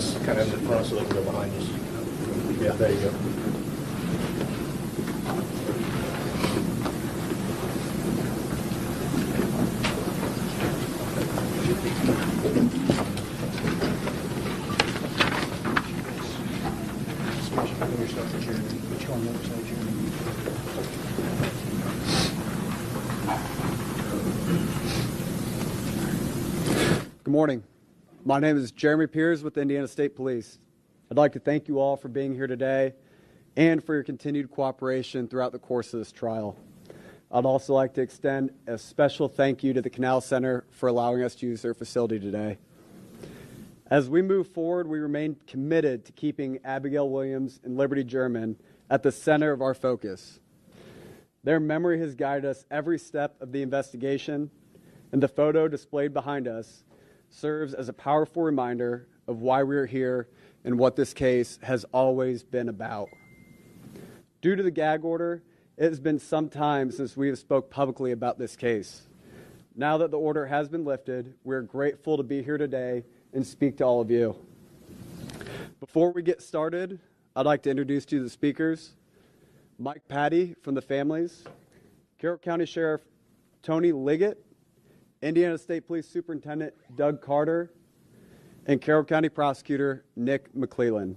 guys kind of in the front so they can go behind you. Yeah, there you go. Good morning. My name is Jeremy Piers with the Indiana State Police. I'd like to thank you all for being here today and for your continued cooperation throughout the course of this trial. I'd also like to extend a special thank you to the Canal Center for allowing us to use their facility today. As we move forward, we remain committed to keeping Abigail Williams and Liberty German at the center of our focus. Their memory has guided us every step of the investigation, and the photo displayed behind us serves as a powerful reminder of why we are here and what this case has always been about. Due to the gag order, it has been some time since we have spoke publicly about this case. Now that the order has been lifted, we're grateful to be here today and speak to all of you. Before we get started, I'd like to introduce to you the speakers: Mike Patty from the families, Carroll County Sheriff Tony Liggett, Indiana State Police Superintendent Doug Carter, and Carroll County Prosecutor Nick McClelland.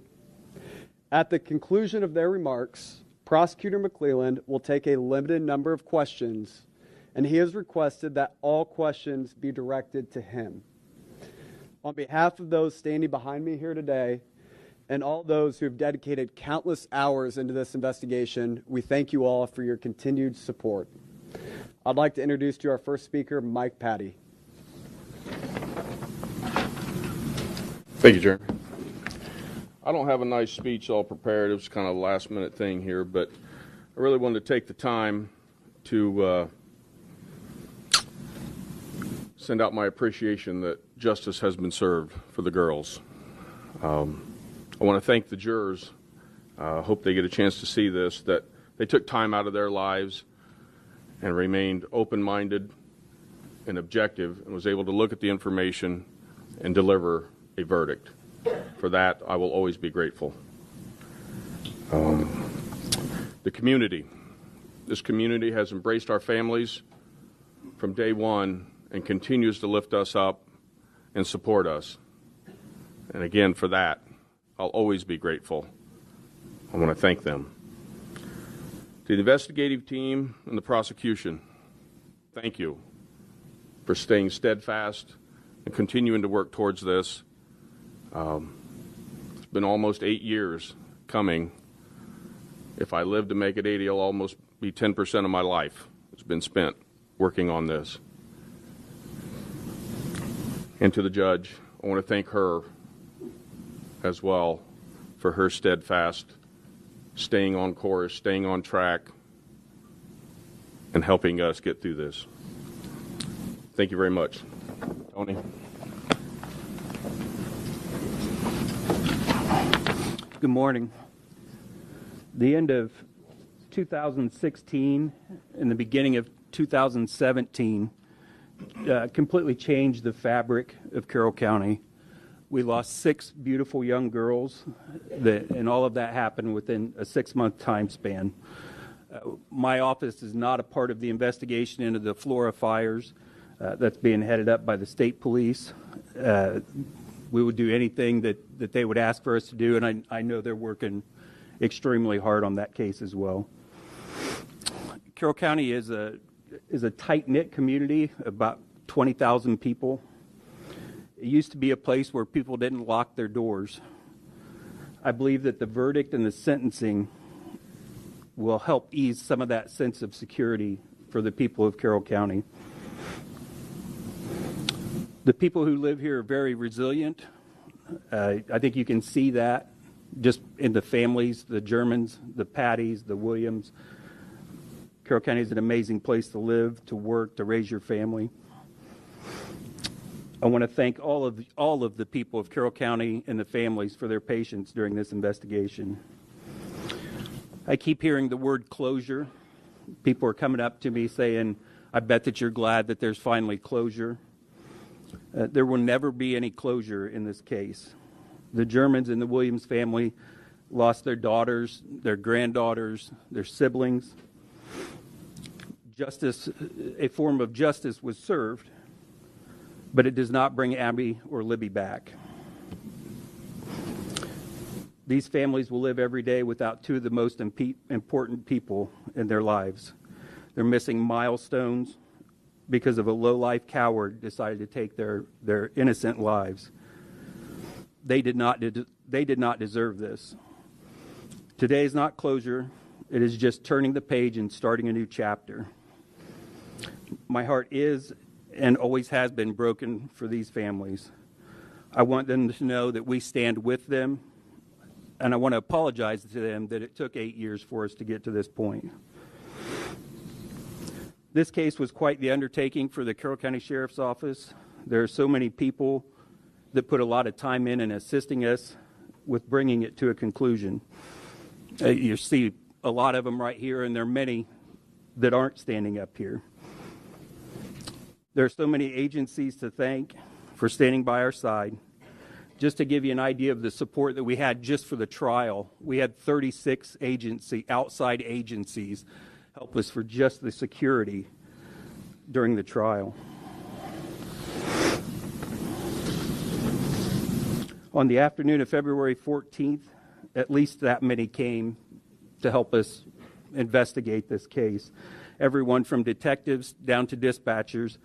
At the conclusion of their remarks, Prosecutor McClelland will take a limited number of questions, and he has requested that all questions be directed to him. On behalf of those standing behind me here today, and all those who have dedicated countless hours into this investigation, we thank you all for your continued support. I'd like to introduce to you our first speaker, Mike Patty. Thank you, Jeremy. I don't have a nice speech all prepared. It was kind of a last-minute thing here, but I really wanted to take the time to send out my appreciation that justice has been served for the girls. I want to thank the jurors. I hope they get a chance to see this, that they took time out of their lives and remained open-minded and objective and was able to look at the information and deliver a verdict. For that, I will always be grateful. The community. This community has embraced our families from day one and continues to lift us up and support us. And again, for that, I'll always be grateful. I want to thank them. To the investigative team and the prosecution, thank you for staying steadfast and continuing to work towards this. It's been almost 8 years coming. If I live to make it 80, it'll almost be 10% of my life has been spent working on this. And to the judge, I want to thank her as well for her steadfast staying on course, staying on track, and helping us get through this. Thank you very much. Tony. Good morning. The end of 2016 and the beginning of 2017 completely changed the fabric of Carroll County. We lost 6 beautiful young girls, and all of that happened within a 6-month time span. My office is not a part of the investigation into the Flora fires. That's being headed up by the state police. We would do anything that they would ask for us to do, and I know they're working extremely hard on that case as well. Carroll County is a tight-knit community, about 20,000 people. It used to be a place where people didn't lock their doors. I believe that the verdict and the sentencing will help ease some of that sense of security for the people of Carroll County. The people who live here are very resilient. I think you can see that just in the families, the Germans, the Patties, the Williams. Carroll County is an amazing place to live, to work, to raise your family. I want to thank all of the people of Carroll County and the families for their patience during this investigation. I keep hearing the word closure. People are coming up to me saying, I bet that you're glad that there's finally closure. There will never be any closure in this case. The Germans in the Williams family lost their daughters, their granddaughters, their siblings. Justice, a form of justice was served, but it does not bring Abby or Libby back. These families will live every day without two of the most important people in their lives. They're missing milestones because of a low-life coward decided to take their innocent lives. They did not deserve this. Today is not closure. It is just turning the page and starting a new chapter. My heart is and always has been broken for these families. I want them to know that we stand with them, and I want to apologize to them that it took 8 years for us to get to this point. This case was quite the undertaking for the Carroll County Sheriff's Office. There are so many people that put a lot of time in assisting us with bringing it to a conclusion. You see a lot of them right here, and there are many that aren't standing up here. There are so many agencies to thank for standing by our side. Just to give you an idea of the support that we had just for the trial, we had 36 outside agencies help us for just the security during the trial. On the afternoon of February 14th, at least that many came to help us investigate this case. Everyone from detectives down to dispatchers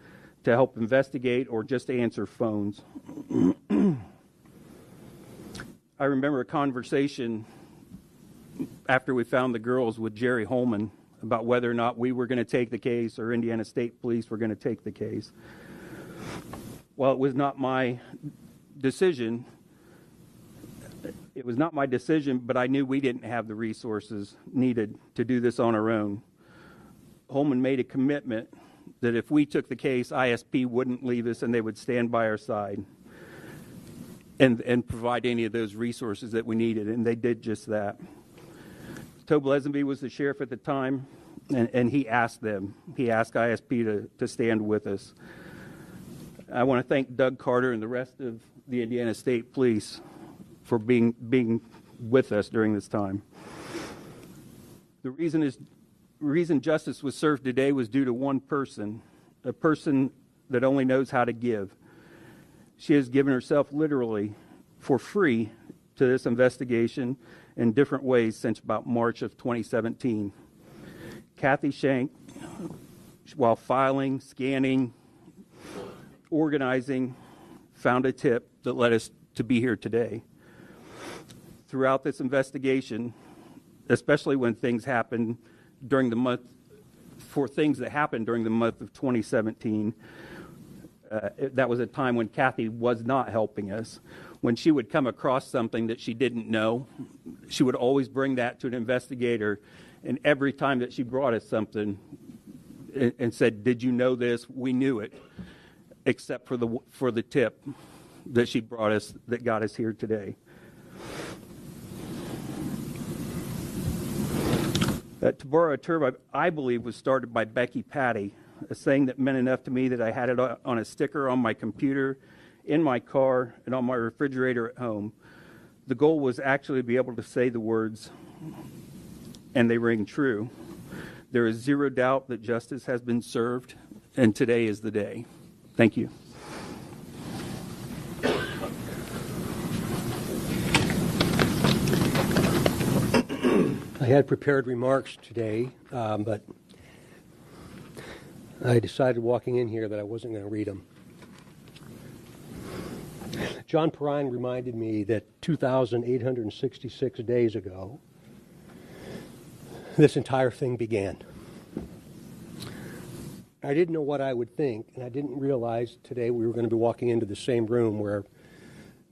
to help investigate or just to answer phones. I remember a conversation after we found the girls with Jerry Holman about whether or not we were going to take the case or Indiana State Police were going to take the case. Well, it was not my decision. It was not my decision, but I knew we didn't have the resources needed to do this on our own. Holman made a commitment that if we took the case, ISP wouldn't leave us and they would stand by our side and provide any of those resources that we needed, and they did just that. Tobe Lesenby was the sheriff at the time, and he asked ISP to stand with us. I want to thank Doug Carter and the rest of the Indiana State Police for being with us during this time. The reason justice was served today was due to one person, a person that only knows how to give. She has given herself literally for free to this investigation in different ways since about March of 2017. Kathy Shank, while filing, scanning, organizing, found a tip that led us to be here today. Throughout this investigation, especially when things happened during the month, for things that happened during the month of 2017, that was a time when Kathy was not helping us. When she would come across something that she didn't know, she would always bring that to an investigator, and every time that she brought us something and said, "Did you know this?" we knew it, except for the tip that she brought us that got us here today. To borrow a term I believe was started by Becky Patty, a saying that meant enough to me that I had it on a sticker on my computer, in my car, and on my refrigerator at home. The goal was actually to be able to say the words, and they ring true. There is zero doubt that justice has been served, and today is the day. Thank you. I had prepared remarks today, but I decided walking in here that I wasn't going to read them. John Perrine reminded me that 2,866 days ago, this entire thing began. I didn't know what I would think, and I didn't realize today we were going to be walking into the same room where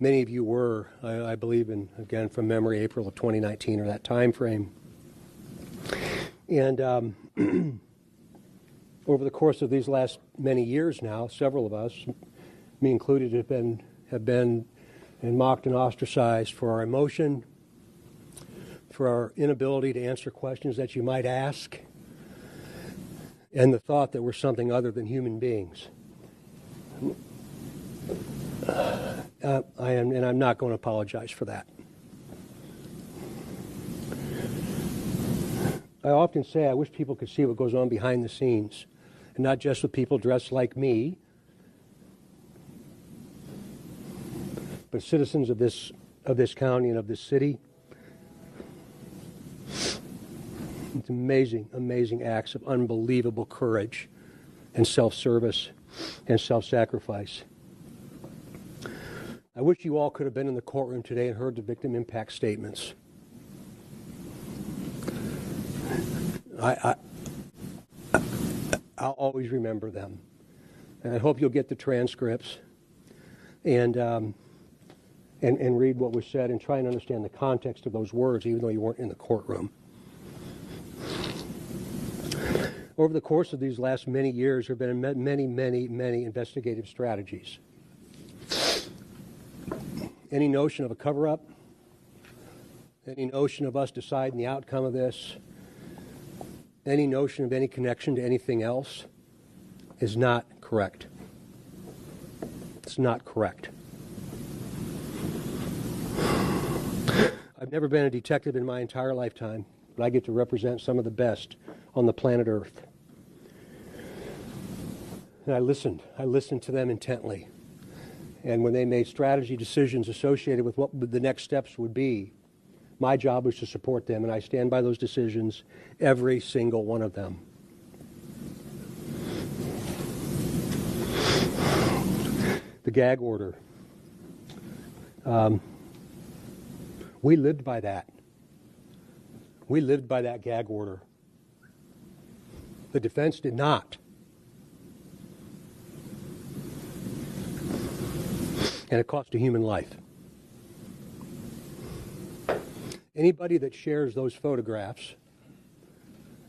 many of you were, I believe, again, from memory, April of 2019 or that time frame. And over the course of these last many years now, several of us, me included, have been mocked and ostracized for our emotion, for our inability to answer questions that you might ask, and the thought that we're something other than human beings. I am, and I'm not going to apologize for that. I often say I wish people could see what goes on behind the scenes, and not just with people dressed like me, but citizens of this county and of this city. It's amazing, amazing acts of unbelievable courage and self-service and self-sacrifice. I wish you all could have been in the courtroom today and heard the victim impact statements. I'll always remember them. And I hope you'll get the transcripts and read what was said and try and understand the context of those words, even though you weren't in the courtroom. Over the course of these last many years, there have been many investigative strategies. Any notion of a cover-up, any notion of us deciding the outcome of this, any notion of any connection to anything else is not correct. It's not correct. I've never been a detective in my entire lifetime, but I get to represent some of the best on the planet Earth. And I listened to them intently. And when they made strategy decisions associated with what the next steps would be, my job was to support them, and I stand by those decisions, every single one of them. The gag order. We lived by that. We lived by that gag order. The defense did not. And it cost a human life. Anybody that shares those photographs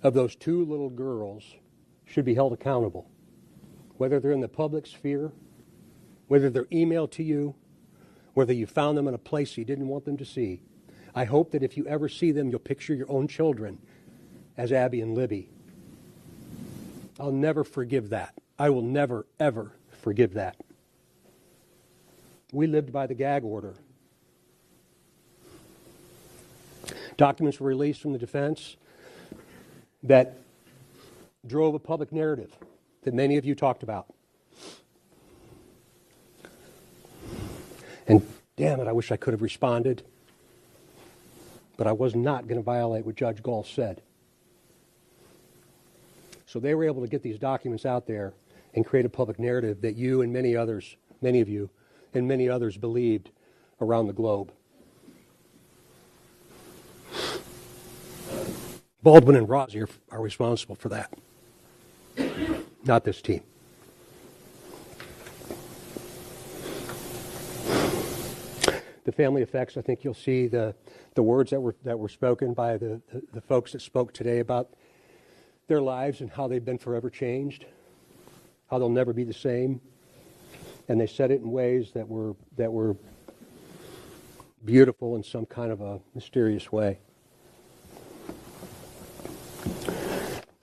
of those two little girls should be held accountable, whether they're in the public sphere, whether they're emailed to you, whether you found them in a place you didn't want them to see. I hope that if you ever see them, you'll picture your own children as Abby and Libby. I'll never forgive that. I will never, ever forgive that. We lived by the gag order. Documents were released from the defense that drove a public narrative that many of you talked about. And damn it, I wish I could have responded. But I was not going to violate what Judge Gall said. So they were able to get these documents out there and create a public narrative that you and many others, many of you, and many others believed around the globe. Baldwin and Rossi are responsible for that, not this team. The family effects, I think you'll see the words that were spoken by the folks that spoke today about their lives and how they've been forever changed, how they'll never be the same. And they said it in ways that were beautiful in some kind of a mysterious way.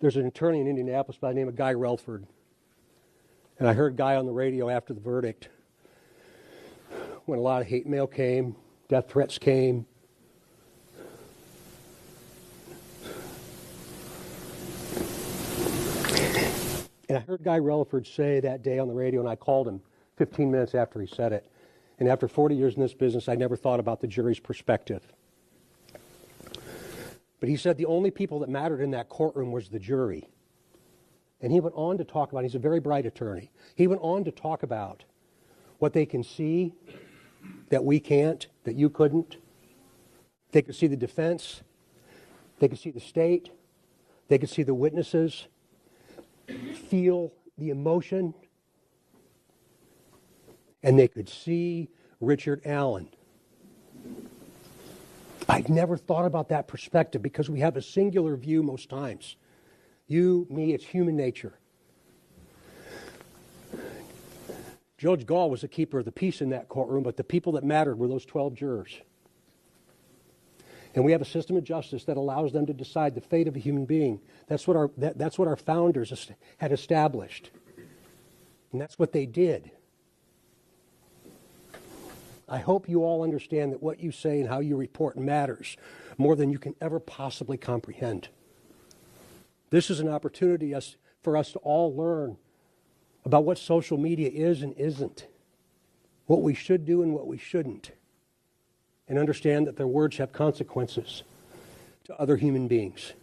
There's an attorney in Indianapolis by the name of Guy Relford. And I heard Guy on the radio after the verdict when a lot of hate mail came, death threats came. And I heard Guy Relford say that day on the radio, and I called him 15 minutes after he said it. And after 40 years in this business, I never thought about the jury's perspective. But he said the only people that mattered in that courtroom was the jury. And he went on to talk about, he's a very bright attorney, he went on to talk about what they can see that we can't, that you couldn't. They could see the defense, they could see the state, they could see the witnesses, feel the emotion, and they could see Richard Allen. I'd never thought about that perspective because we have a singular view most times. You, me, it's human nature. Judge Gall was the keeper of the peace in that courtroom, but the people that mattered were those 12 jurors. And we have a system of justice that allows them to decide the fate of a human being. That's what our founders had established. And that's what they did. I hope you all understand that what you say and how you report matters more than you can ever possibly comprehend. This is an opportunity for us to all learn about what social media is and isn't, what we should do and what we shouldn't, and understand that their words have consequences to other human beings.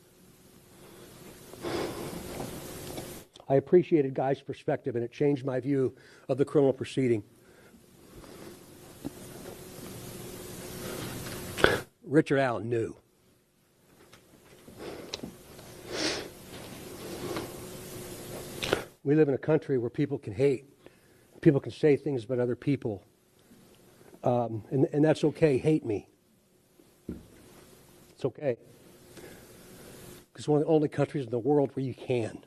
I appreciated Guy's perspective, and it changed my view of the criminal proceeding. Richard Allen knew. We live in a country where people can hate. People can say things about other people. And that's okay. Hate me. It's okay. It's one of the only countries in the world where you can.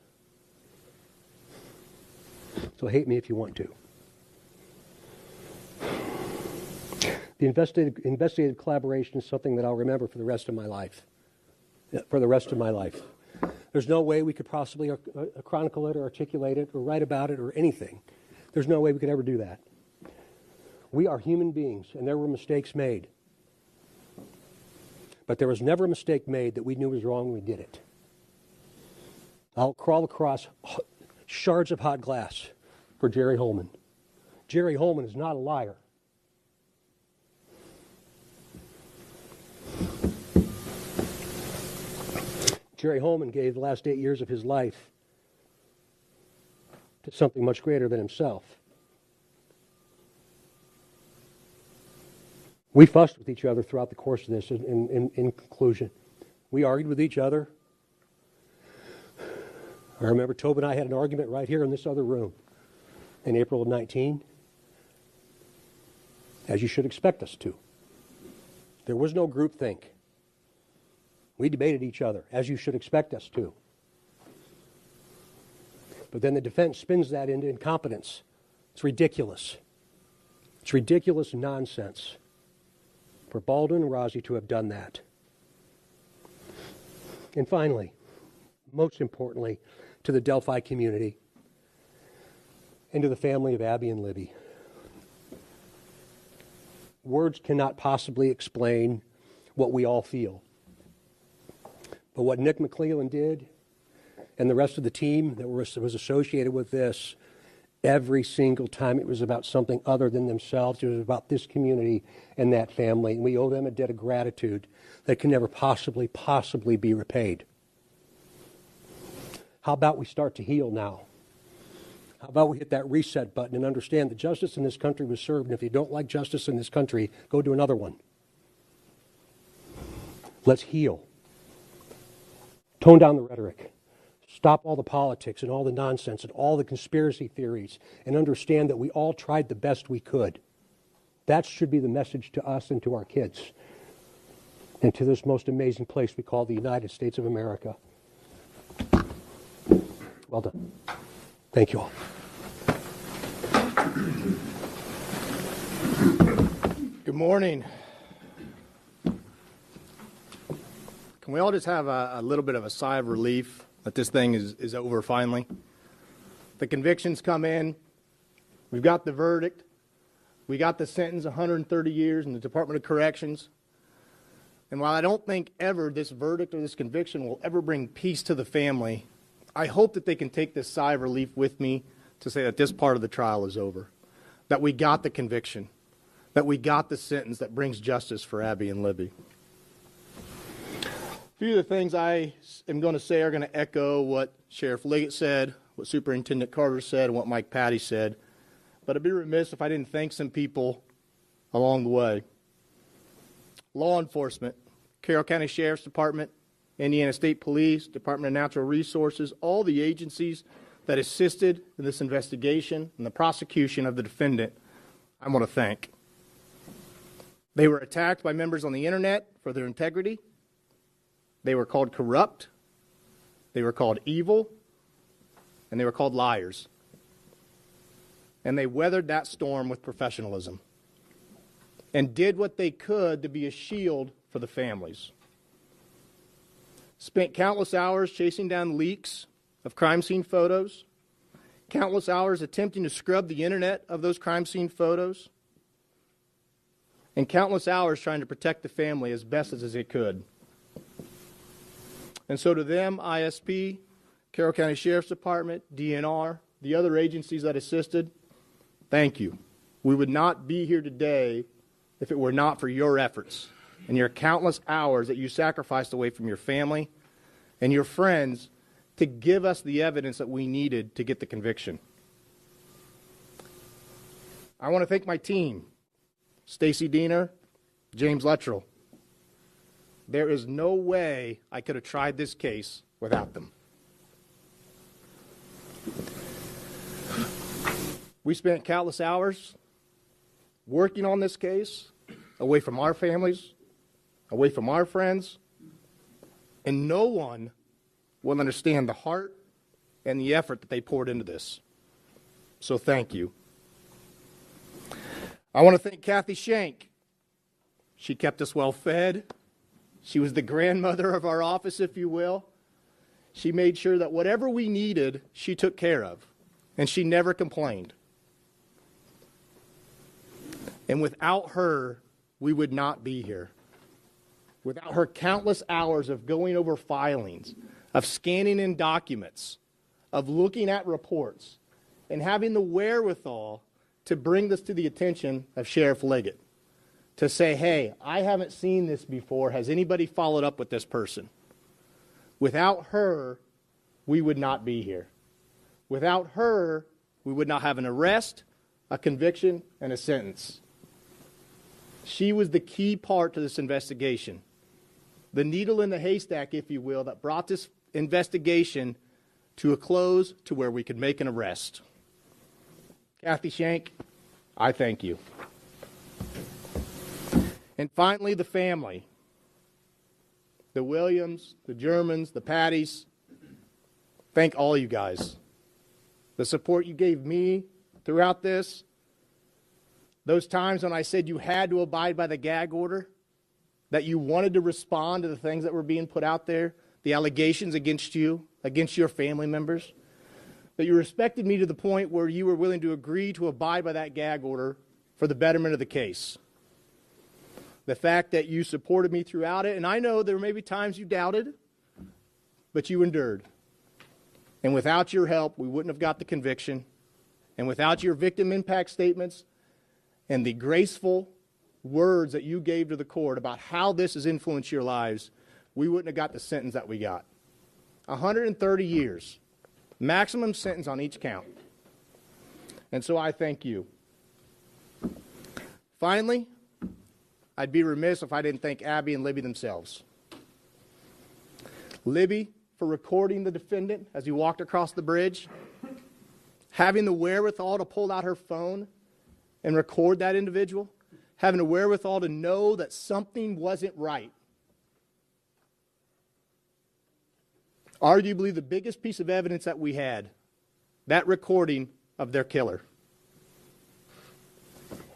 So hate me if you want to. The investigative collaboration is something that I'll remember for the rest of my life. For the rest of my life. There's no way we could possibly chronicle it or articulate it or write about it or anything. There's no way we could ever do that. We are human beings, and there were mistakes made. But there was never a mistake made that we knew was wrong when we did it. I'll crawl across shards of hot glass for Jerry Holman. Jerry Holman is not a liar. Jerry Holman gave the last 8 years of his life to something much greater than himself. We fussed with each other throughout the course of this. In conclusion, we argued with each other. I remember Tobe and I had an argument right here in this other room in April of 19, as you should expect us to. There was no groupthink. We debated each other, as you should expect us to. But then the defense spins that into incompetence. It's ridiculous. It's ridiculous nonsense for Baldwin and Rozzi to have done that. And finally, most importantly, to the Delphi community and to the family of Abby and Libby. Words cannot possibly explain what we all feel. But what Nick McClellan did and the rest of the team that was associated with this, every single time it was about something other than themselves. It was about this community and that family. And we owe them a debt of gratitude that can never possibly be repaid. How about we start to heal now? How about we hit that reset button and understand that justice in this country was served, and if you don't like justice in this country, go do another one. Let's heal. Tone down the rhetoric. Stop all the politics and all the nonsense and all the conspiracy theories, and understand that we all tried the best we could. That should be the message to us and to our kids and to this most amazing place we call the United States of America. Well done. Thank you all. Good morning. Can we all just have a little bit of a sigh of relief that this thing is over finally? The convictions come in. We've got the verdict. We got the sentence, 130 years in the Department of Corrections. And while I don't think ever this verdict or this conviction will ever bring peace to the family, I hope that they can take this sigh of relief with me to say that this part of the trial is over, that we got the conviction, that we got the sentence that brings justice for Abby and Libby. A few of the things I am going to say are going to echo what Sheriff Liggett said, what Superintendent Carter said, and what Mike Patty said. But I'd be remiss if I didn't thank some people along the way. Law enforcement, Carroll County Sheriff's Department, Indiana State Police, Department of Natural Resources, all the agencies that assisted in this investigation and the prosecution of the defendant, I want to thank. They were attacked by members on the internet for their integrity. They were called corrupt, they were called evil, and they were called liars. And they weathered that storm with professionalism and did what they could to be a shield for the families. Spent countless hours chasing down leaks of crime scene photos, countless hours attempting to scrub the internet of those crime scene photos. and countless hours trying to protect the family as best as it could. And so to them, ISP, Carroll County Sheriff's Department, DNR, the other agencies that assisted, thank you. We would not be here today if it were not for your efforts and your countless hours that you sacrificed away from your family and your friends to give us the evidence that we needed to get the conviction. I want to thank my team, Stacy Diener, James Luttrell. There is no way I could have tried this case without them. We spent countless hours working on this case, away from our families, away from our friends, and no one will understand the heart and the effort that they poured into this. So thank you. I want to thank Kathy Shank. She kept us well fed. She was the grandmother of our office, if you will. She made sure that whatever we needed, she took care of, and she never complained. And without her, we would not be here. Without her countless hours of going over filings, of scanning in documents, of looking at reports, and having the wherewithal to bring this to the attention of Sheriff Liggett, to say, hey, I haven't seen this before. Has anybody followed up with this person? Without her, we would not be here. Without her, we would not have an arrest, a conviction, and a sentence. She was the key part to this investigation. The needle in the haystack, if you will, that brought this investigation to a close to where we could make an arrest. Kathy Shank, I thank you. And finally, the family. The Williams, the Germans, the Patties. Thank all you guys. The support you gave me throughout this. Those times when I said you had to abide by the gag order, that you wanted to respond to the things that were being put out there, the allegations against you, against your family members, that you respected me to the point where you were willing to agree to abide by that gag order for the betterment of the case. The fact that you supported me throughout it, and I know there may be times you doubted, but you endured. And without your help, we wouldn't have got the conviction. And without your victim impact statements and the graceful words that you gave to the court about how this has influenced your lives, we wouldn't have got the sentence that we got. 130 years, maximum sentence on each count. And so I thank you. Finally, I'd be remiss if I didn't thank Abby and Libby themselves. Libby for recording the defendant as he walked across the bridge, having the wherewithal to pull out her phone and record that individual, having the wherewithal to know that something wasn't right. Arguably the biggest piece of evidence that we had, that recording of their killer.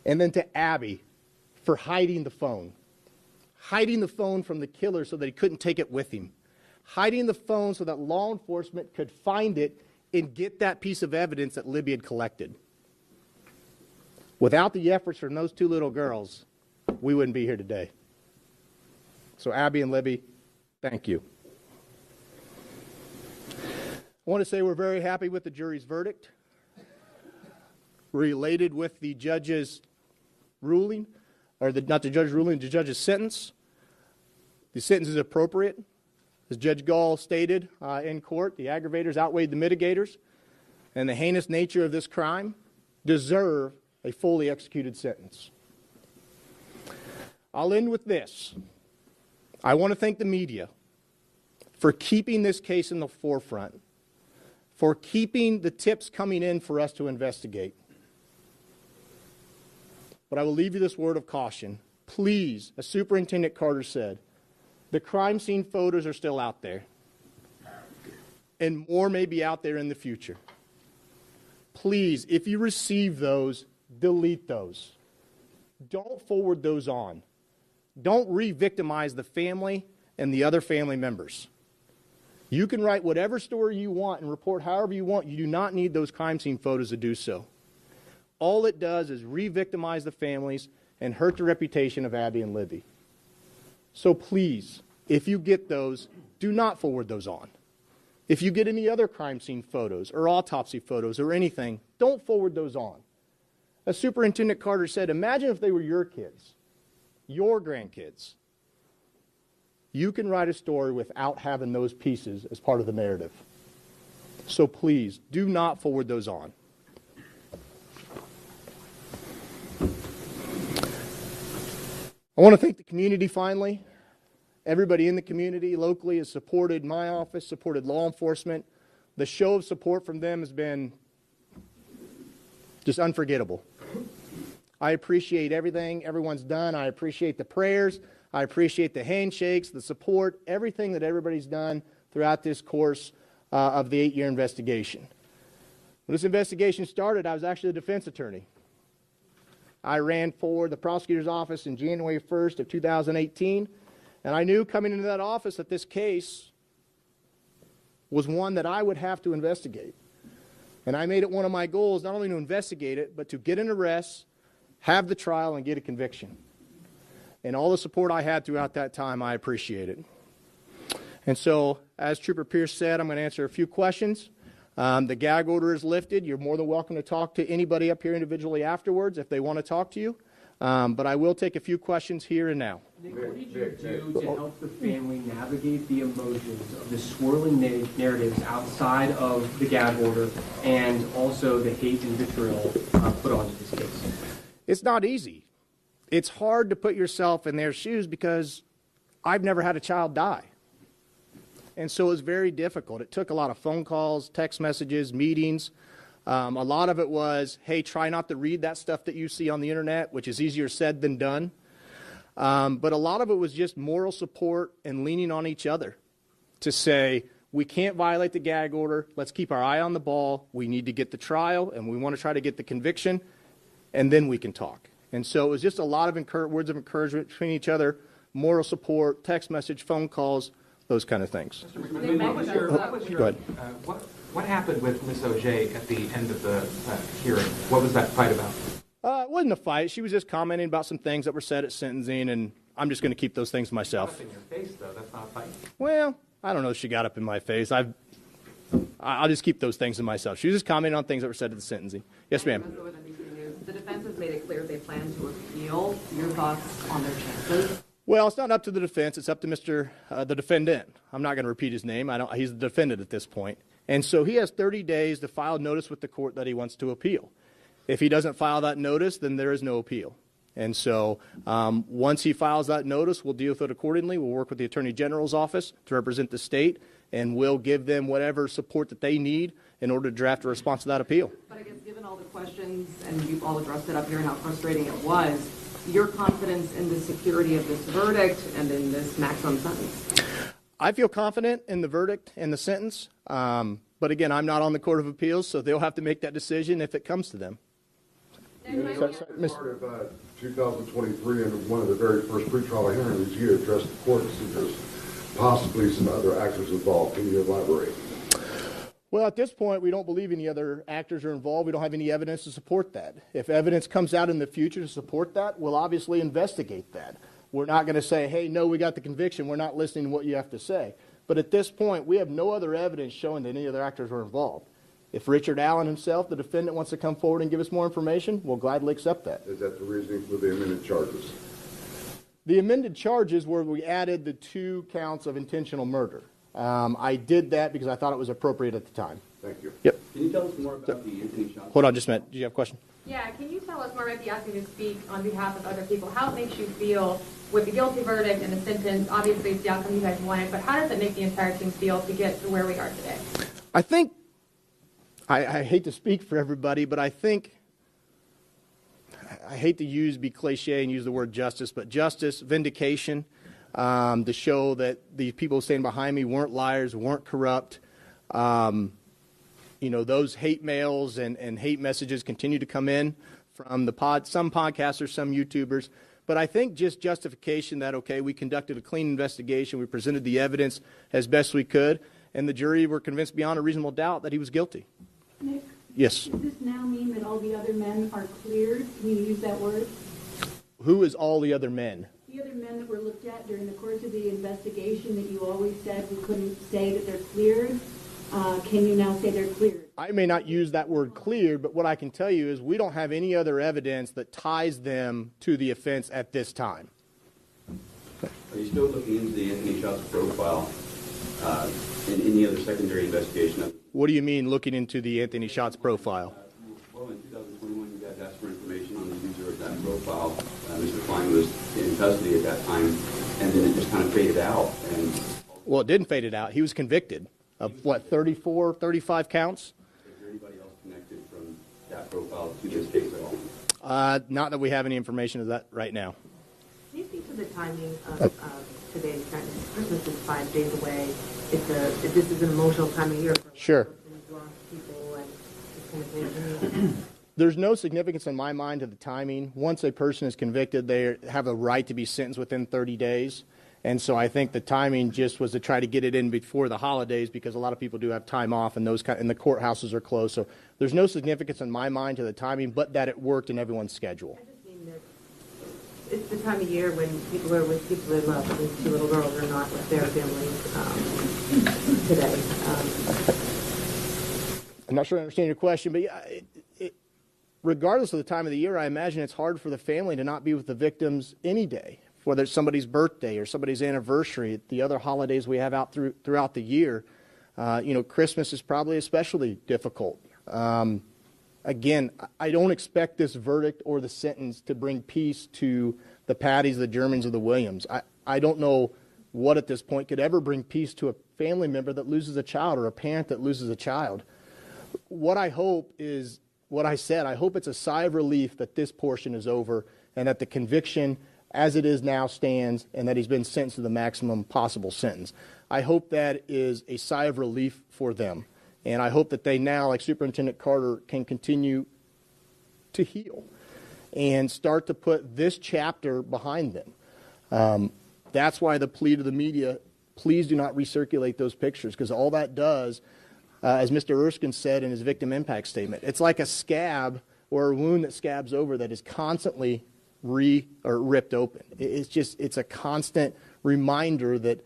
And then to Abby for hiding the phone from the killer so that he couldn't take it with him, hiding the phone so that law enforcement could find it and get that piece of evidence that Libby had collected. Without the efforts from those two little girls, we wouldn't be here today. So Abby and Libby, thank you. I want to say we're very happy with the jury's verdict. We're elated with the judge's ruling, or not the judge's ruling, the judge's sentence. The sentence is appropriate. As Judge Gall stated in court, the aggravators outweighed the mitigators, and the heinous nature of this crime deserve a fully executed sentence. I'll end with this. I want to thank the media for keeping this case in the forefront, for keeping the tips coming in for us to investigate. But I will leave you this word of caution. Please, as Superintendent Carter said, the crime scene photos are still out there, and more may be out there in the future. Please, if you receive those, delete those. Don't forward those on. Don't re-victimize the family and the other family members. You can write whatever story you want and report however you want. You do not need those crime scene photos to do so. All it does is re-victimize the families, and hurt the reputation of Abby and Libby. So please, if you get those, do not forward those on. If you get any other crime scene photos or autopsy photos or anything, don't forward those on. As Superintendent Carter said, imagine if they were your kids, your grandkids. You can write a story without having those pieces as part of the narrative. So please, do not forward those on. I want to thank the community finally. Everybody in the community locally has supported my office, supported law enforcement. The show of support from them has been just unforgettable. I appreciate everything everyone's done. I appreciate the prayers. I appreciate the handshakes, the support, everything that everybody's done throughout this course of the 8-year investigation. When this investigation started, I was actually a defense attorney. I ran for the prosecutor's office in January 1st of 2018, and I knew coming into that office that this case was one that I would have to investigate. And I made it one of my goals not only to investigate it, but to get an arrest, have the trial, and get a conviction. And all the support I had throughout that time, I appreciate it. And so, as Trooper Pierce said, I'm going to answer a few questions. The gag order is lifted. You're more than welcome to talk to anybody up here individually afterwards if they want to talk to you. But I will take a few questions here and now. Nick, what did you do to help the family navigate the emotions of the swirling narratives outside of the gag order and also the hate and vitriol put onto this case? It's not easy. It's hard to put yourself in their shoes because I've never had a child die. And so it was very difficult. It took a lot of phone calls, text messages, meetings. A lot of it was, hey, try not to read that stuff that you see on the internet, which is easier said than done. But a lot of it was just moral support and leaning on each other to say, we can't violate the gag order. Let's keep our eye on the ball. We need to get the trial, and we want to try to get the conviction, and then we can talk. And so it was just a lot of words of encouragement between each other, moral support, text message, phone calls, those kind of things. Go ahead. What happened with Ms. O'Jay at the end of the hearing? What was that fight about? It wasn't a fight. She was just commenting about some things that were said at sentencing, and I'm just going to keep those things to myself. That's in your face, though. That's not a fight. Well, I don't know if she got up in my face. I'll just keep those things to myself. She was just commenting on things that were said at the sentencing. Yes, ma'am. The defense has made it clear they plan to appeal. Your thoughts on their chances? Well, it's not up to the defense. It's up to the defendant. I'm not going to repeat his name. He's the defendant at this point. And so he has 30 days to file notice with the court that he wants to appeal. If he doesn't file that notice, then there is no appeal. And so once he files that notice, we'll deal with it accordingly. We'll work with the Attorney General's office to represent the state, and we'll give them whatever support that they need in order to draft a response to that appeal. But I guess given all the questions, and you've all addressed it up here and how frustrating it was, your confidence in the security of this verdict and in this maximum sentence? I feel confident in the verdict and the sentence. But again, I'm not on the Court of Appeals, so they'll have to make that decision if it comes to them. Part of 2023 and one of the very first pretrial hearings, you addressed the court and said there's possibly some other actors involved. Can you elaborate? Well, at this point, we don't believe any other actors are involved. We don't have any evidence to support that. If evidence comes out in the future to support that, we'll obviously investigate that. We're not going to say, hey, no, we got the conviction. We're not listening to what you have to say. But at this point, we have no other evidence showing that any other actors were involved. If Richard Allen himself, the defendant, wants to come forward and give us more information, we'll gladly accept that. Is that the reasoning for the amended charges? The amended charges were we added the 2 counts of intentional murder. I did that because I thought it was appropriate at the time. Thank you. Yep. Can you tell us more about the Anthony Shaw? Hold on just a minute. Do you have a question? Yeah, can you tell us more, might be asking you to speak on behalf of other people, how it makes you feel with the guilty verdict and the sentence? Obviously, it's the outcome you guys wanted, but how does it make the entire team feel to get to where we are today? I think, I hate to speak for everybody, but I think, I hate to be cliche and use the word justice, but justice, vindication, to show that the people standing behind me weren't liars, weren't corrupt. Those hate mails and hate messages continue to come in from some podcasters, some YouTubers. But I think just justification that, okay, we conducted a clean investigation, we presented the evidence as best we could, and the jury were convinced beyond a reasonable doubt that he was guilty. Nick? Yes. Does this now mean that all the other men are cleared? Can you use that word? Who is all the other men? The other men that were looked at during the course of the investigation that you always said we couldn't say that they're cleared. Can you now say they're cleared? I may not use that word cleared, but what I can tell you is we don't have any other evidence that ties them to the offense at this time. Are you still looking into the Anthony Schatz profile in any other secondary investigation? What do you mean looking into the Anthony Schatz profile? Well, in 2021, you guys asked for information on the user of that profile. Mr. Klein was in custody at that time, and then it just kind of faded out. Well, it didn't fade it out. He was convicted of, what, 34, 35 counts? Is there anybody else connected from that profile to this case at all? Not that we have any information of that right now. Can you speak to the timing of today's sentence? Christmas is 5 days away. This is an emotional time of year for Sure. people and this kind of thing. There's no significance in my mind to the timing. Once a person is convicted, they have a right to be sentenced within 30 days. And so I think the timing just was to try to get it in before the holidays because a lot of people do have time off and and the courthouses are closed. So there's no significance in my mind to the timing, but that it worked in everyone's schedule. I just mean that it's the time of year when people are with people they love. These two little girls are not with their families today. I'm not sure I understand your question, but yeah, regardless of the time of the year, I imagine it's hard for the family to not be with the victims any day, whether it's somebody's birthday or somebody's anniversary, the other holidays we have out throughout the year. Christmas is probably especially difficult. Again, I don't expect this verdict or the sentence to bring peace to the Patties, the Germans, or the Williams. I don't know what at this point could ever bring peace to a family member that loses a child or a parent that loses a child. What I hope is what I said. I hope it's a sigh of relief that this portion is over and that the conviction as it is now stands and that he's been sentenced to the maximum possible sentence. I hope that is a sigh of relief for them. And I hope that they now, like Superintendent Carter, can continue to heal and start to put this chapter behind them. That's why the plea to the media, please do not recirculate those pictures, because all that does, as Mr. Erskine said in his victim impact statement, it's like a scab or a wound that scabs over that is constantly ripped open. It's a constant reminder that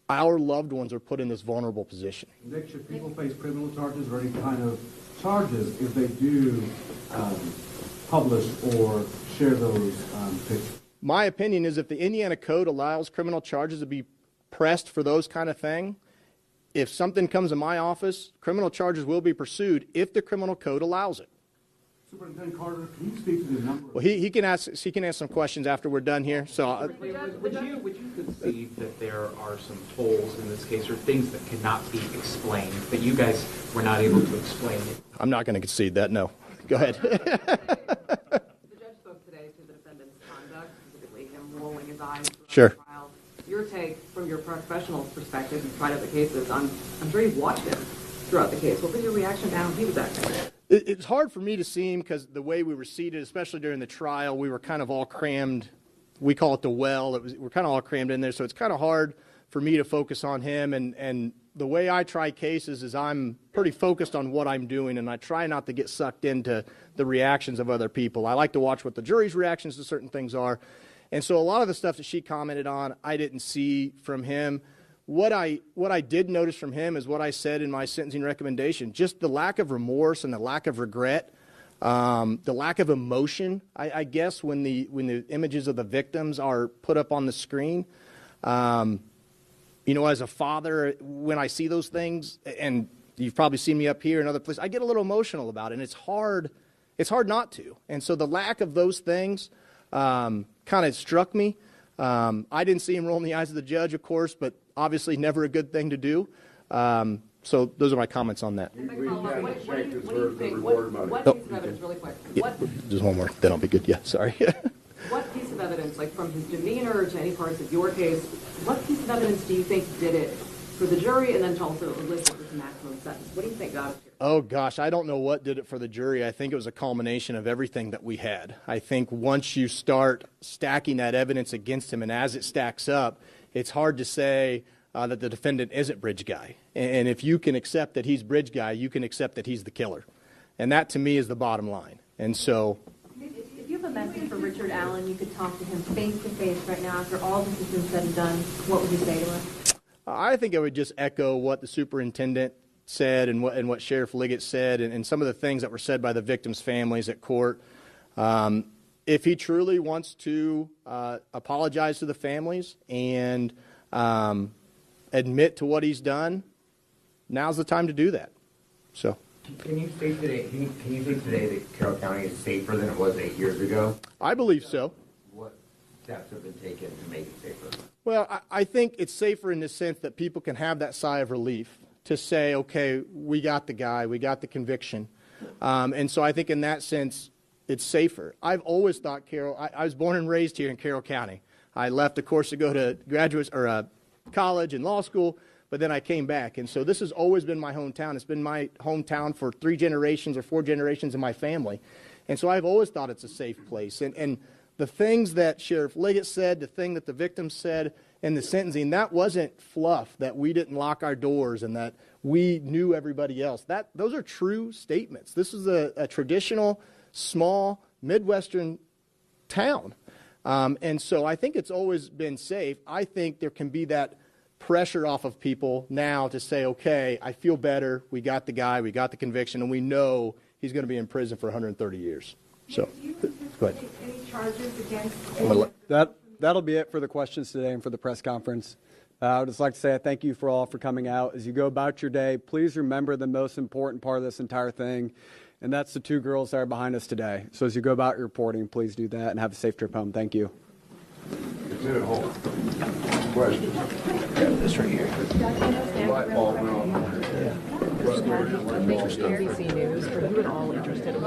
our loved ones are put in this vulnerable position. Nick, should people face criminal charges or any kind of charges if they do publish or share those pictures? My opinion is if the Indiana Code allows criminal charges to be pressed for those kind of things, if something comes in my office, criminal charges will be pursued if the criminal code allows it. Superintendent Carter, can you speak to the number? Well, he can ask some questions after we're done here. So, would you concede that there are some holes in this case or things that cannot be explained, but you guys were not able to explain it? I'm not going to concede that. No. Go ahead. The judge spoke today to the defendant's conduct, specifically him rolling his eyes throughout Sure. the trial. Your take from your professional perspective, you've tried other cases. I'm sure you've watched him throughout the case. What was your reaction to how he was acting? It's hard for me to see him because the way we were seated, especially during the trial, we were kind of all crammed. We call it the well. We're kind of all crammed in there, so it's kind of hard for me to focus on him. And the way I try cases is I'm pretty focused on what I'm doing, and I try not to get sucked into the reactions of other people. I like to watch what the jury's reactions to certain things are. And so a lot of the stuff that she commented on, I didn't see from him. What I did notice from him is what I said in my sentencing recommendation, just the lack of remorse and the lack of regret, the lack of emotion, I guess, when the images of the victims are put up on the screen. As a father, when I see those things, and you've probably seen me up here and other places, I get a little emotional about it, and it's hard not to. And so the lack of those things kind of struck me. I didn't see him roll in the eyes of the judge, of course, but obviously never a good thing to do. So those are my comments on that. What do you think? What piece of evidence, really quick? Just one more, then I'll be good. Yeah, sorry. What piece of evidence, like from his demeanor to any parts of your case, what piece of evidence do you think did it for the jury and then to also elicit this maximum sentence? What do you think got it here? Oh, gosh, I don't know what did it for the jury. I think it was a culmination of everything that we had. I think once you start stacking that evidence against him, and as it stacks up, it's hard to say that the defendant isn't Bridge Guy. And if you can accept that he's Bridge Guy, you can accept that he's the killer. And that, to me, is the bottom line. And so... If you have a message for Richard Allen? You could talk to him face to face right now after all this has been said and done. What would you say to him? I think I would just echo what the superintendent said and what Sheriff Liggett said and some of the things that were said by the victims' families at court. If he truly wants to apologize to the families and admit to what he's done, now's the time to do that. So. Can you say today that Carroll County is safer than it was 8 years ago? I believe so. What steps have been taken to make it safer? Well, I think it's safer in the sense that people can have that sigh of relief to say, okay, we got the guy, we got the conviction. And so I think in that sense, it's safer. I've always thought I was born and raised here in Carroll County. I left, of course, to go to college and law school, but then I came back. And so this has always been my hometown. It's been my hometown for 3 generations or 4 generations in my family. And so I've always thought it's a safe place. And the things that Sheriff Liggett said, the thing that the victim said in the sentencing, that wasn't fluff, that we didn't lock our doors and that we knew everybody else. Those are true statements. This is a traditional, small, Midwestern town. And so I think it's always been safe. I think there can be that pressure off of people now to say, okay, I feel better. We got the guy, we got the conviction, and we know he's going to be in prison for 130 years. So, go ahead. Any charges against? That'll be it for the questions today and for the press conference. I would just like to say thank you for all for coming out. As you go about your day, please remember the most important part of this entire thing, and that's the 2 girls that are behind us today. So as you go about your reporting, please do that and have a safe trip home. Thank you. Lieutenant Hall. Question. This right here. Light bulb went on. ABC News, but we were all interested in